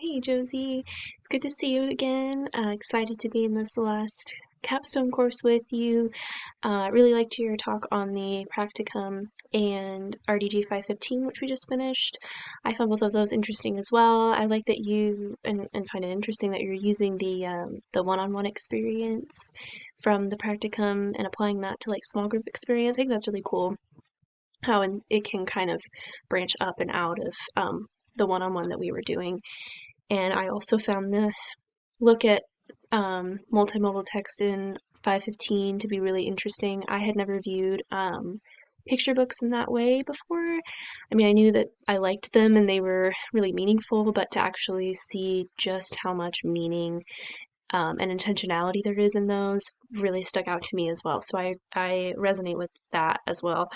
Hey Josie, it's good to see you again. Excited to be in this last capstone course with you. Really liked your talk on the practicum and RDG 515, which we just finished. I found both of those interesting as well. I like that you and find it interesting that you're using the one-on-one experience from the practicum and applying that to like small group experience. I think that's really cool. It can kind of branch up and out of the one-on-one that we were doing. And I also found the look at multimodal text in 515 to be really interesting. I had never viewed picture books in that way before. I mean, I knew that I liked them and they were really meaningful, but to actually see just how much meaning and intentionality there is in those really stuck out to me as well. So I resonate with that as well.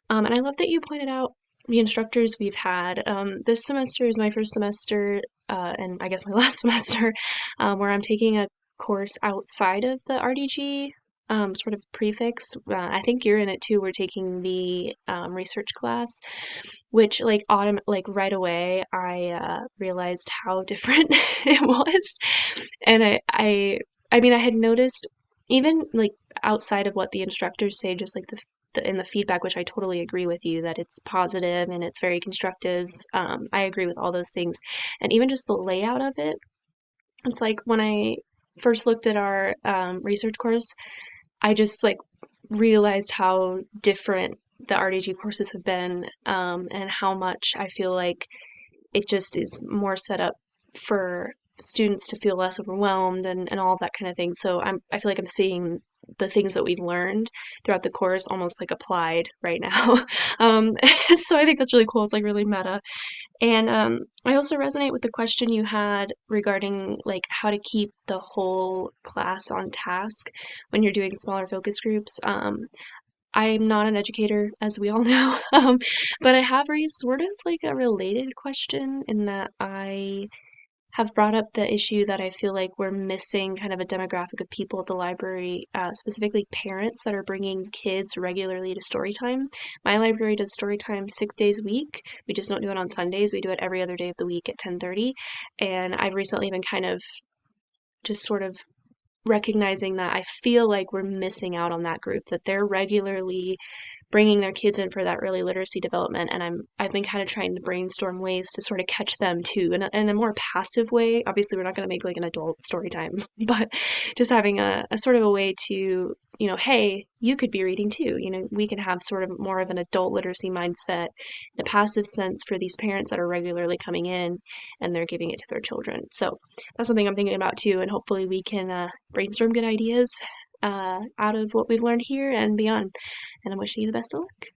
And I love that you pointed out the instructors we've had. This semester is my first semester, and I guess my last semester, where I'm taking a course outside of the RDG sort of prefix. I think you're in it too. We're taking the research class, which like right away I realized how different it was, and I mean I had noticed even like outside of what the instructors say, just like in the feedback, which I totally agree with you that it's positive and it's very constructive. I agree with all those things, and even just the layout of it. It's like when I first looked at our research course, I just like realized how different the RDG courses have been, and how much I feel like it just is more set up for students to feel less overwhelmed and all that kind of thing. So I feel like I'm seeing the things that we've learned throughout the course almost like applied right now. So I think that's really cool. It's like really meta. And I also resonate with the question you had regarding like how to keep the whole class on task when you're doing smaller focus groups. I'm not an educator, as we all know, but I have raised sort of like a related question in that I have brought up the issue that I feel like we're missing kind of a demographic of people at the library, specifically parents that are bringing kids regularly to story time. My library does story time 6 days a week. We just don't do it on Sundays. We do it every other day of the week at 10:30. And I've recently been kind of just sort of recognizing that I feel like we're missing out on that group, that they're regularly bringing their kids in for that early literacy development, and I've been kind of trying to brainstorm ways to sort of catch them too in a more passive way. Obviously we're not going to make like an adult story time, but just having a sort of a way to, hey, you could be reading too. We can have sort of more of an adult literacy mindset in a passive sense for these parents that are regularly coming in and they're giving it to their children. So that's something I'm thinking about too, and hopefully we can brainstorm good ideas out of what we've learned here and beyond. And I'm wishing you the best of luck.